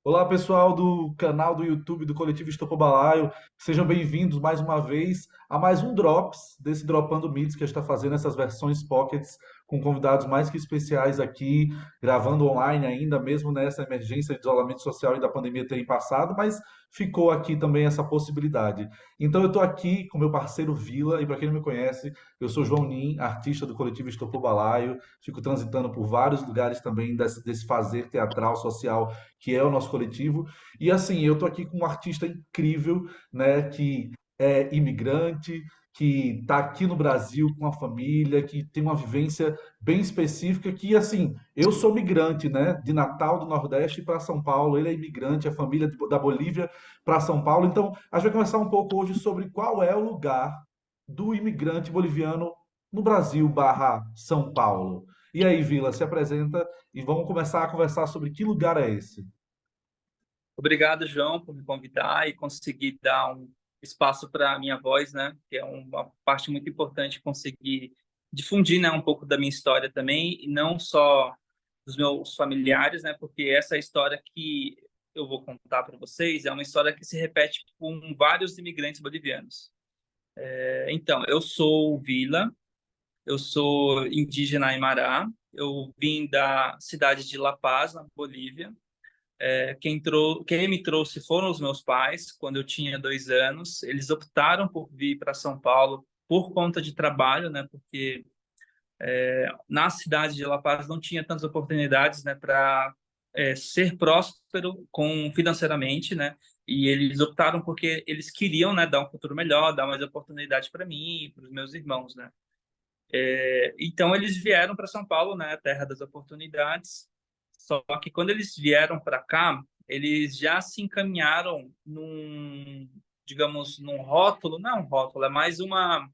Olá, pessoal do canal do YouTube do Coletivo Estopo Balaio. Sejam bem-vindos mais uma vez a mais um Drops desse Dropando Mitos que a gente está fazendo essas versões pockets com convidados mais que especiais aqui, gravando online ainda, mesmo nessa emergência de isolamento social e da pandemia terem passado, mas ficou aqui também essa possibilidade. Então eu estou aqui com meu parceiro Vila, e para quem não me conhece, eu sou João Nin, artista do Coletivo Estopo Balaio, fico transitando por vários lugares também desse fazer teatral, social que é o nosso coletivo. E assim, eu tô aqui com um artista incrível, né, que é imigrante, que está aqui no Brasil com a família, que tem uma vivência bem específica, que assim, eu sou migrante, né, de Natal do Nordeste para São Paulo, ele é imigrante, a família da Bolívia para São Paulo. Então, a gente vai conversar um pouco hoje sobre qual é o lugar do imigrante boliviano no Brasil barra São Paulo. E aí, Vila, se apresenta e vamos começar a conversar sobre que lugar é esse. Obrigado, João, por me convidar e conseguir dar um espaço para a minha voz, né? Que é uma parte muito importante conseguir difundir, né, um pouco da minha história também, e não só dos meus familiares, né? Porque essa história que eu vou contar para vocês é uma história que se repete com vários imigrantes bolivianos. Então, eu sou Vila, eu sou indígena Aymara, eu vim da cidade de La Paz, na Bolívia. Quem me trouxe foram os meus pais, quando eu tinha 2 anos. Eles optaram por vir para São Paulo por conta de trabalho, né? Porque na cidade de La Paz não tinha tantas oportunidades, né, para ser próspero financeiramente, né? E eles optaram porque eles queriam, né, dar um futuro melhor, dar mais oportunidade para mim e para os meus irmãos, né? Então eles vieram para São Paulo, né, terra das oportunidades. Só que quando eles vieram para cá, eles já se encaminharam digamos, num rótulo, não é um rótulo, é mais uma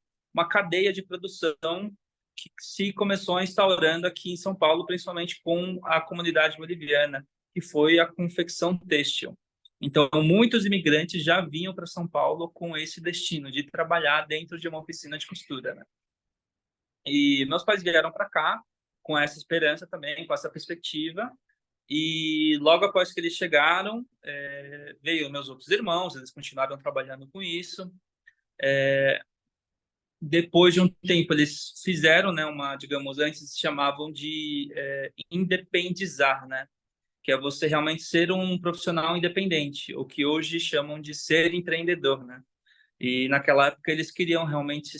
cadeia de produção que se começou instaurando aqui em São Paulo, principalmente com a comunidade boliviana, que foi a confecção têxtil. Então, muitos imigrantes já vinham para São Paulo com esse destino de trabalhar dentro de uma oficina de costura, né? E meus pais vieram para cá com essa esperança também, com essa perspectiva. E logo após que eles chegaram, veio meus outros irmãos, eles continuaram trabalhando com isso. Depois de um tempo, eles fizeram, né, digamos, antes se chamavam de independizar, né? Que é você realmente ser um profissional independente, o que hoje chamam de ser empreendedor, né? E naquela época eles queriam realmente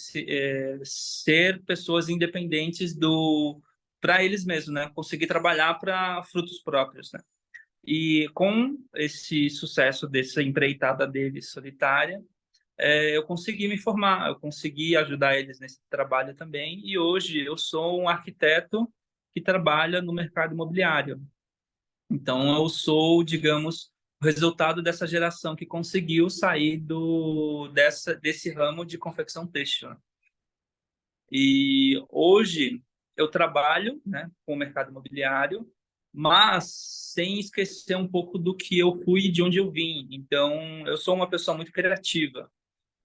ser pessoas independentes do para eles mesmos, né? Conseguir trabalhar para frutos próprios, né? E com esse sucesso dessa empreitada deles solitária, eu consegui me formar, eu consegui ajudar eles nesse trabalho também. E hoje eu sou um arquiteto que trabalha no mercado imobiliário. Então, eu sou, digamos, o resultado dessa geração que conseguiu sair desse ramo de confecção têxtil, né? E hoje eu trabalho, né, com o mercado imobiliário, mas sem esquecer um pouco do que eu fui e de onde eu vim. Então, eu sou uma pessoa muito criativa.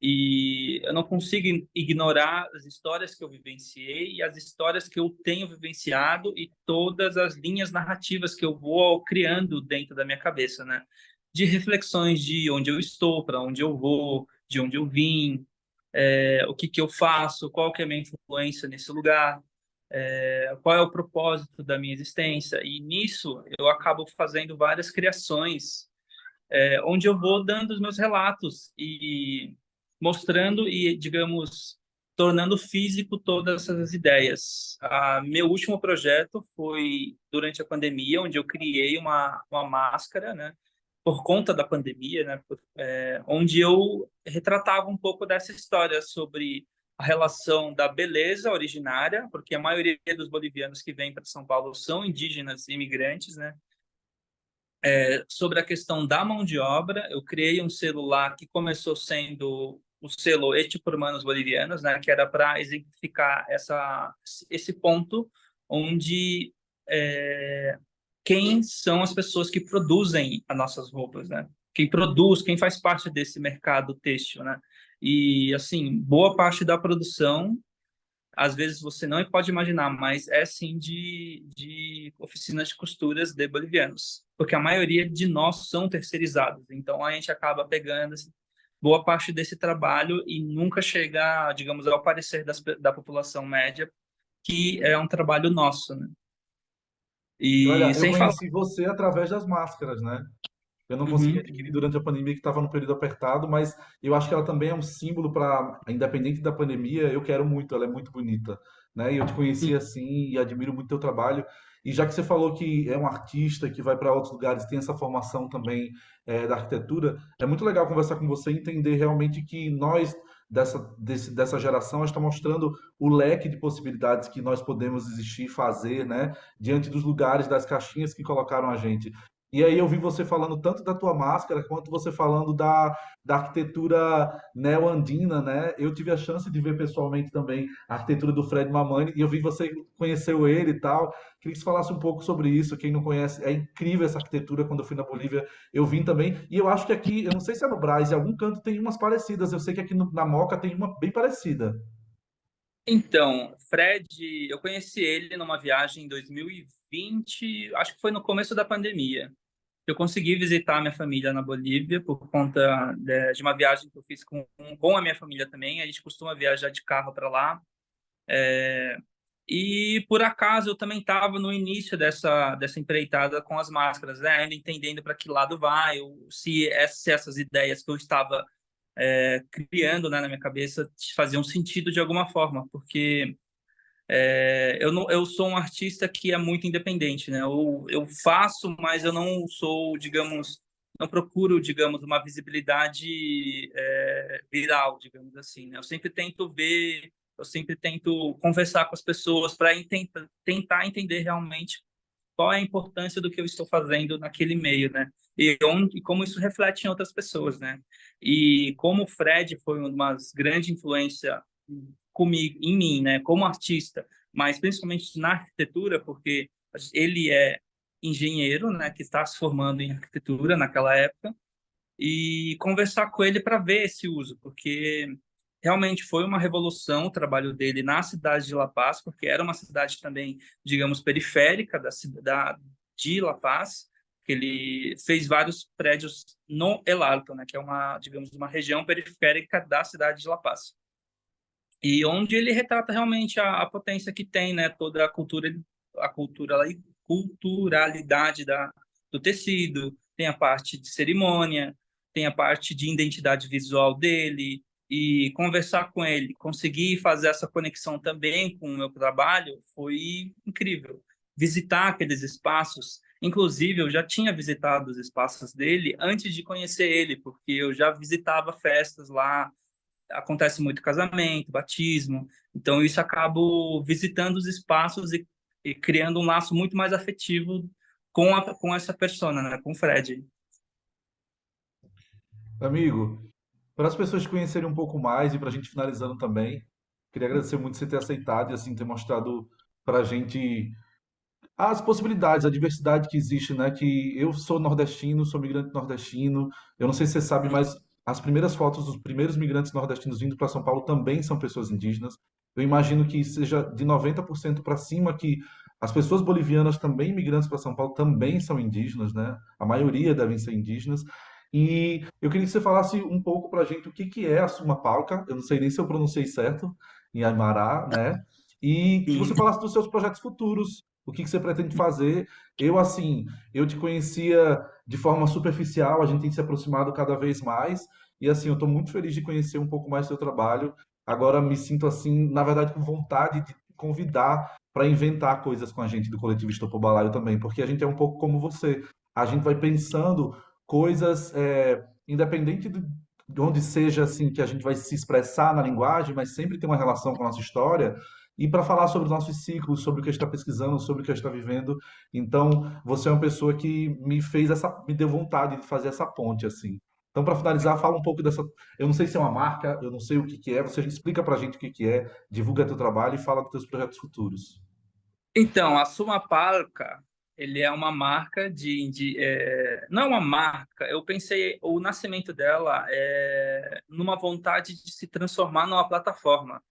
E eu não consigo ignorar as histórias que eu vivenciei e as histórias que eu tenho vivenciado e todas as linhas narrativas que eu vou criando dentro da minha cabeça, né? De reflexões de onde eu estou, para onde eu vou, de onde eu vim, o que que eu faço, qual que é a minha influência nesse lugar, qual é o propósito da minha existência. E nisso eu acabo fazendo várias criações onde eu vou dando os meus relatos e mostrando e, digamos, tornando físico todas essas ideias. Meu último projeto foi durante a pandemia, onde eu criei uma máscara, né, por conta da pandemia, né, onde eu retratava um pouco dessa história sobre a relação da beleza originária, porque a maioria dos bolivianos que vêm para São Paulo são indígenas e imigrantes, né? Sobre a questão da mão de obra, eu criei um celular que começou sendo o selo Hecho por Manos Bolivianos, né, que era para exemplificar esse ponto onde quem são as pessoas que produzem as nossas roupas, né? Quem produz, quem faz parte desse mercado têxtil, né? E assim, boa parte da produção às vezes você não pode imaginar, mas é sim de oficinas de costuras de bolivianos. porque a maioria de nós são terceirizados. Então, a gente acaba pegando assim, boa parte desse trabalho e nunca chega, digamos, ao parecer da população média, que é um trabalho nosso, né? E E olha, eu sem falar. conheci você através das máscaras, né? Eu não consegui Uhum, adquirir durante a pandemia, que estava no período apertado, mas eu acho que ela também é um símbolo para, independente da pandemia, eu quero muito, ela é muito bonita, né? E eu te conheci assim e admiro muito teu trabalho. E já que você falou que é um artista que vai para outros lugares, tem essa formação também da arquitetura, é muito legal conversar com você e entender realmente que nós dessa geração está mostrando o leque de possibilidades que nós podemos existir, fazer, né? Diante dos lugares, das caixinhas que colocaram a gente. E aí eu vi você falando tanto da tua máscara quanto você falando da arquitetura neo-andina, né? Eu tive a chance de ver pessoalmente também a arquitetura do Fred Mamani e eu vi você conheceu ele e tal. Queria que você falasse um pouco sobre isso. Quem não conhece, é incrível essa arquitetura. Quando eu fui na Bolívia, eu vim também. E eu acho que aqui, eu não sei se é no Brás, em algum canto tem umas parecidas. Eu sei que aqui na Moca tem uma bem parecida. Então, Fred, eu conheci ele numa viagem em 2020, acho que foi no começo da pandemia. Eu consegui visitar minha família na Bolívia por conta de uma viagem que eu fiz com a minha família também. A gente costuma viajar de carro para lá. E por acaso eu também estava no início dessa empreitada com as máscaras, né? Ainda entendendo para que lado vai, ou se essas ideias que eu estava criando, né, na minha cabeça faziam sentido de alguma forma, porque eu sou um artista que é muito independente, né? Eu faço, mas eu não sou, digamos, não procuro, digamos, uma visibilidade viral, digamos assim, né? Eu sempre tento conversar com as pessoas para tentar entender realmente qual é a importância do que eu estou fazendo naquele meio, né? E como isso reflete em outras pessoas, né? E como o Fred foi uma grande influência comigo, em mim, né? Como artista, mas principalmente na arquitetura, porque ele é engenheiro, né? Que está se formando em arquitetura naquela época e conversar com ele para ver esse uso, porque realmente foi uma revolução o trabalho dele na cidade de La Paz, porque era uma cidade também, digamos, periférica de La Paz, que ele fez vários prédios no El Alto, né, que é uma, digamos, uma região periférica da cidade de La Paz. E onde ele retrata realmente a potência que tem, né, toda a cultura, culturalidade do tecido, tem a parte de cerimônia, tem a parte de identidade visual dele, e conversar com ele, conseguir fazer essa conexão também com o meu trabalho foi incrível. Visitar aqueles espaços, inclusive eu já tinha visitado os espaços dele antes de conhecer ele, porque eu já visitava festas lá, acontece muito casamento, batismo, então isso acabo visitando os espaços e criando um laço muito mais afetivo com essa persona, né, com o Fred. Amigo, para as pessoas te conhecerem um pouco mais e para a gente finalizando também, queria agradecer muito você ter aceitado e assim ter mostrado para a gente as possibilidades, a diversidade que existe, né? Que eu sou nordestino, sou migrante nordestino. Eu não sei se você sabe, mas as primeiras fotos dos primeiros migrantes nordestinos vindo para São Paulo também são pessoas indígenas. Eu imagino que seja de 90% para cima que as pessoas bolivianas também migrantes para São Paulo também são indígenas, né? A maioria devem ser indígenas. E eu queria que você falasse um pouco para a gente o que que é a Suma Palca. Eu não sei nem se eu pronunciei certo em Aymara, né? E que você Sim. falasse dos seus projetos futuros, o que que você pretende fazer? Eu, assim, eu te conhecia de forma superficial, a gente tem se aproximado cada vez mais, e assim, eu estou muito feliz de conhecer um pouco mais do seu trabalho. Agora me sinto assim, na verdade, com vontade de te convidar para inventar coisas com a gente do Coletivo Estopo Balaio também, porque a gente é um pouco como você. A gente vai pensando coisas, independente de onde seja assim que a gente vai se expressar na linguagem, mas sempre tem uma relação com a nossa história e para falar sobre os nossos ciclos, sobre o que a gente está pesquisando, sobre o que a gente está vivendo. Então, você é uma pessoa que me deu vontade de fazer essa ponte assim. Então, para finalizar, fala um pouco dessa. Eu não sei se é uma marca, eu não sei o que que é. Você explica para a gente o que que é, divulga teu trabalho e fala dos teus projetos futuros. Então, a Suma Parca, ele é uma marca não é uma marca, eu pensei, o nascimento dela é numa vontade de se transformar numa plataforma.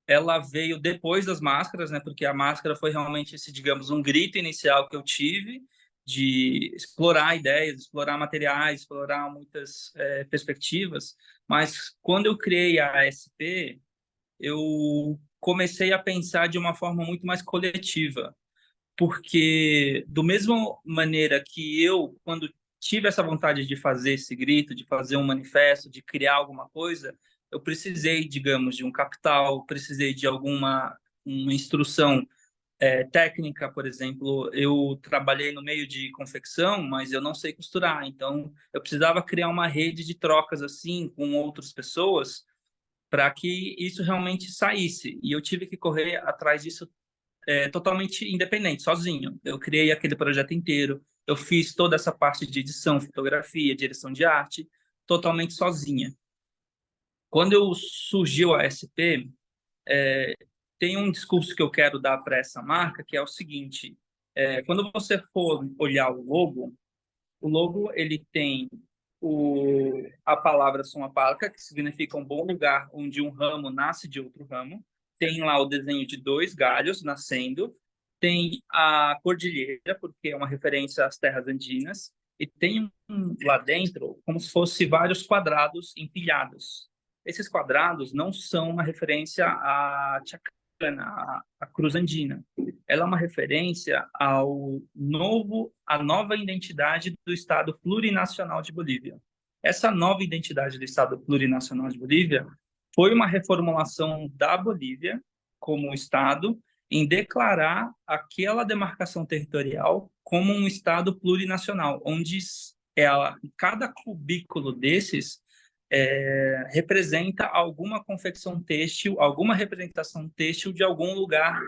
Ela veio depois das máscaras, né? Porque a máscara foi realmente esse, digamos, um grito inicial que eu tive. de explorar ideias, explorar materiais, explorar muitas perspectivas, mas quando eu criei a ASP, eu comecei a pensar de uma forma muito mais coletiva, porque do mesmo maneira que eu, quando tive essa vontade de fazer esse grito, de fazer um manifesto, de criar alguma coisa, eu precisei, digamos, de um capital, precisei de alguma uma instrução técnica, por exemplo. Eu trabalhei no meio de confecção, mas eu não sei costurar, então eu precisava criar uma rede de trocas assim com outras pessoas para que isso realmente saísse. E eu tive que correr atrás disso totalmente independente, sozinho. Eu criei aquele projeto inteiro, eu fiz toda essa parte de edição, fotografia, direção de arte, totalmente sozinha. Quando eu surgiu a SP, tem um discurso que eu quero dar para essa marca, que é o seguinte: quando você for olhar o logo ele tem a palavra soma palca, que significa um bom lugar onde um ramo nasce de outro ramo. Tem lá o desenho de dois galhos nascendo. Tem a cordilheira, porque é uma referência às terras andinas. E tem lá dentro como se fosse vários quadrados empilhados. Esses quadrados não são uma referência à Chacana, à cruz andina. Ela é uma referência à nova identidade do Estado plurinacional de Bolívia. Essa nova identidade do Estado plurinacional de Bolívia foi uma reformulação da Bolívia como Estado em declarar aquela demarcação territorial como um Estado plurinacional, onde cada cubículo desses representa alguma confecção têxtil, alguma representação têxtil de algum lugar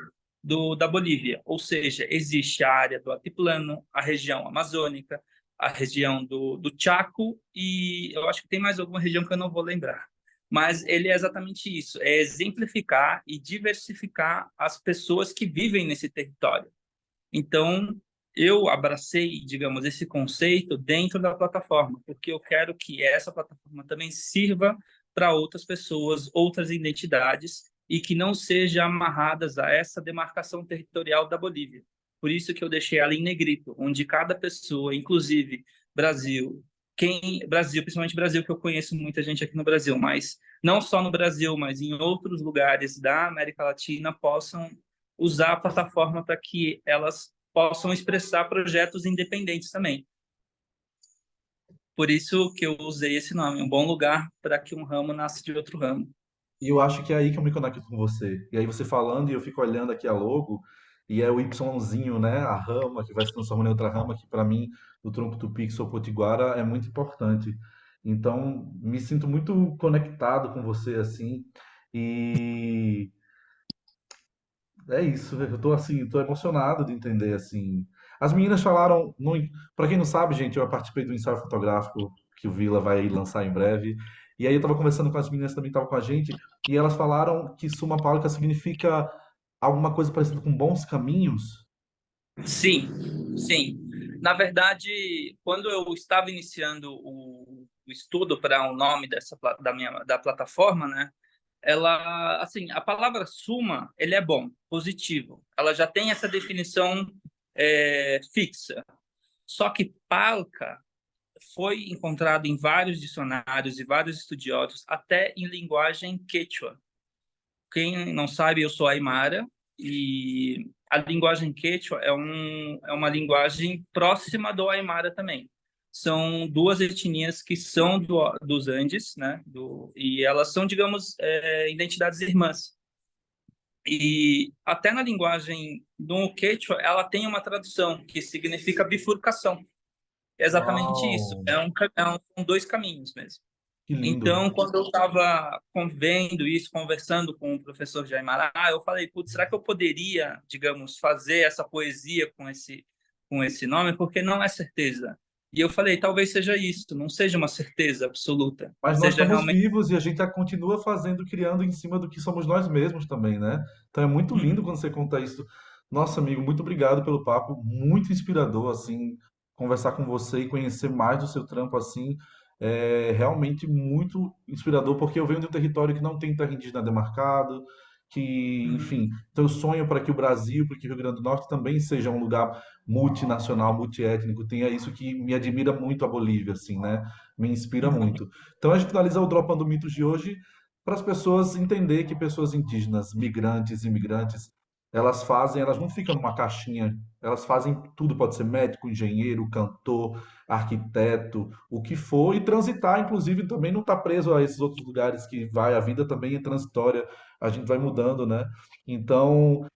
da Bolívia. Ou seja, existe a área do Altiplano, a região amazônica, a região do Chaco e eu acho que tem mais alguma região que eu não vou lembrar. Mas ele é exatamente isso, é exemplificar e diversificar as pessoas que vivem nesse território. Então, eu abracei, digamos, esse conceito dentro da plataforma, porque eu quero que essa plataforma também sirva para outras pessoas, outras identidades, e que não sejam amarradas a essa demarcação territorial da Bolívia. Por isso que eu deixei ela em negrito, onde cada pessoa, inclusive Brasil, Brasil, principalmente Brasil, que eu conheço muita gente aqui no Brasil, mas não só no Brasil, mas em outros lugares da América Latina, possam usar a plataforma para que elas possam expressar projetos independentes também. Por isso que eu usei esse nome, um bom lugar para que um ramo nasça de outro ramo. E eu acho que é aí que eu me conecto com você. E aí você falando e eu fico olhando aqui a logo, e é o Yzinho, né? A rama que vai se transformando em outra rama, que para mim, do tronco do Pixel Potiguara é muito importante. Então, me sinto muito conectado com você, assim, e é isso, eu tô assim, tô emocionado de entender, assim. As meninas falaram, para quem não sabe, gente, eu participei do ensaio fotográfico que o Vila vai lançar em breve. E aí eu tava conversando com as meninas que também estavam com a gente, e elas falaram que Suma Pálica significa alguma coisa parecida com bons caminhos. Sim, sim. Na verdade, quando eu estava iniciando o estudo para o nome da plataforma, né? Ela, assim, a palavra suma, ele é bom, positivo. Ela já tem essa definição fixa. Só que palca foi encontrado em vários dicionários e vários estudiosos, até em linguagem quechua. Quem não sabe, eu sou aimara e a linguagem quechua é uma linguagem próxima do aimara também. São duas etnias que são dos Andes, né? E elas são, digamos, identidades irmãs. E até na linguagem do quechua, ela tem uma tradução que significa bifurcação. É exatamente isso. Uau, São dois caminhos mesmo. que lindo. Então, quando eu estava vendo isso, conversando com o professor Jair Mará, eu falei, putz, será que eu poderia, digamos, fazer essa poesia com esse nome? Porque não é certeza. E eu falei, talvez seja isso, não seja uma certeza absoluta, Mas nós seja estamos realmente. vivos e a gente continua fazendo, criando em cima do que somos nós mesmos também, né? Então é muito lindo quando você conta isso. Nossa, amigo, muito obrigado pelo papo, muito inspirador, assim, conversar com você e conhecer mais do seu trampo, assim, é realmente muito inspirador, porque eu venho de um território que não tem terra indígena demarcado, que, Uhum. enfim, então eu sonho para que o Brasil, para que o Rio Grande do Norte também seja um lugar multinacional, multiétnico, tenha isso que me admira muito a Bolívia, assim, né? Me inspira Uhum. muito. Então a gente finaliza o Dropando Mitos de hoje para as pessoas entender que pessoas indígenas, migrantes, imigrantes, elas não ficam numa caixinha, elas fazem tudo, pode ser médico, engenheiro, cantor, arquiteto, o que for, e transitar, inclusive, também não está preso a esses outros lugares que vai, a vida também é transitória, a gente vai mudando, né? Então,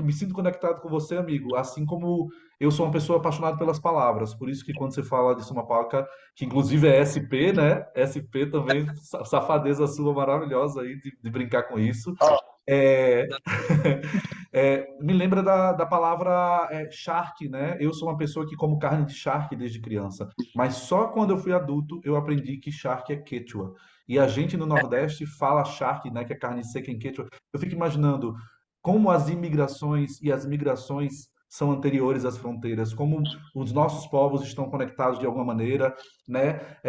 me sinto conectado com você, amigo, assim como eu sou uma pessoa apaixonada pelas palavras, por isso que quando você fala de Sumapaca, que inclusive é SP, né? SP também, safadeza sua maravilhosa aí de brincar com isso. É, me lembra da palavra charque, né? Eu sou uma pessoa que como carne de charque desde criança, mas só quando eu fui adulto eu aprendi que charque é quechua. E a gente no Nordeste fala charque, né? Que é carne seca em quechua. Eu fico imaginando como as imigrações e as migrações são anteriores às fronteiras, como os nossos povos estão conectados de alguma maneira, né?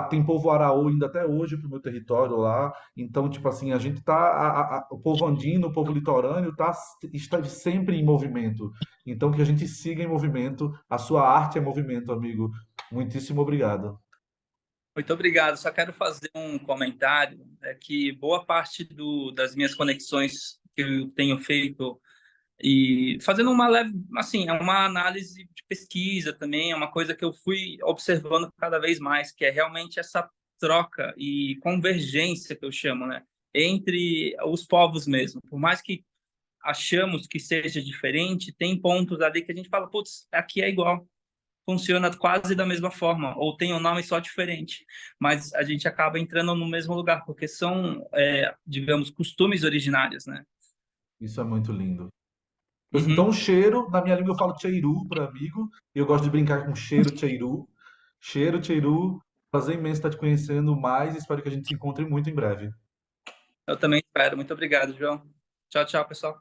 Tem povo araú ainda até hoje para o meu território lá, então, tipo assim, a gente tá. O povo andino, o povo litorâneo está sempre em movimento. Então, que a gente siga em movimento. A sua arte é movimento, amigo. Muitíssimo obrigado. Muito obrigado. Só quero fazer um comentário, é que boa parte das minhas conexões que eu tenho feito e fazendo uma leve, assim, é uma análise de pesquisa também, é uma coisa que eu fui observando cada vez mais, que é realmente essa troca e convergência que eu chamo, né, entre os povos mesmo. Por mais que achamos que seja diferente, tem pontos ali que a gente fala, putz, aqui é igual, funciona quase da mesma forma, ou tem um nome só diferente, mas a gente acaba entrando no mesmo lugar, porque são, digamos, costumes originários, né? Isso é muito lindo. Pois então, Uhum. cheiro, na minha língua eu falo cheiru para amigo. E eu gosto de brincar com cheiro, cheiru. Cheiro, cheiru. Prazer imenso estar te conhecendo mais. Espero que a gente se encontre muito em breve. Eu também espero. Muito obrigado, João. Tchau, tchau, pessoal.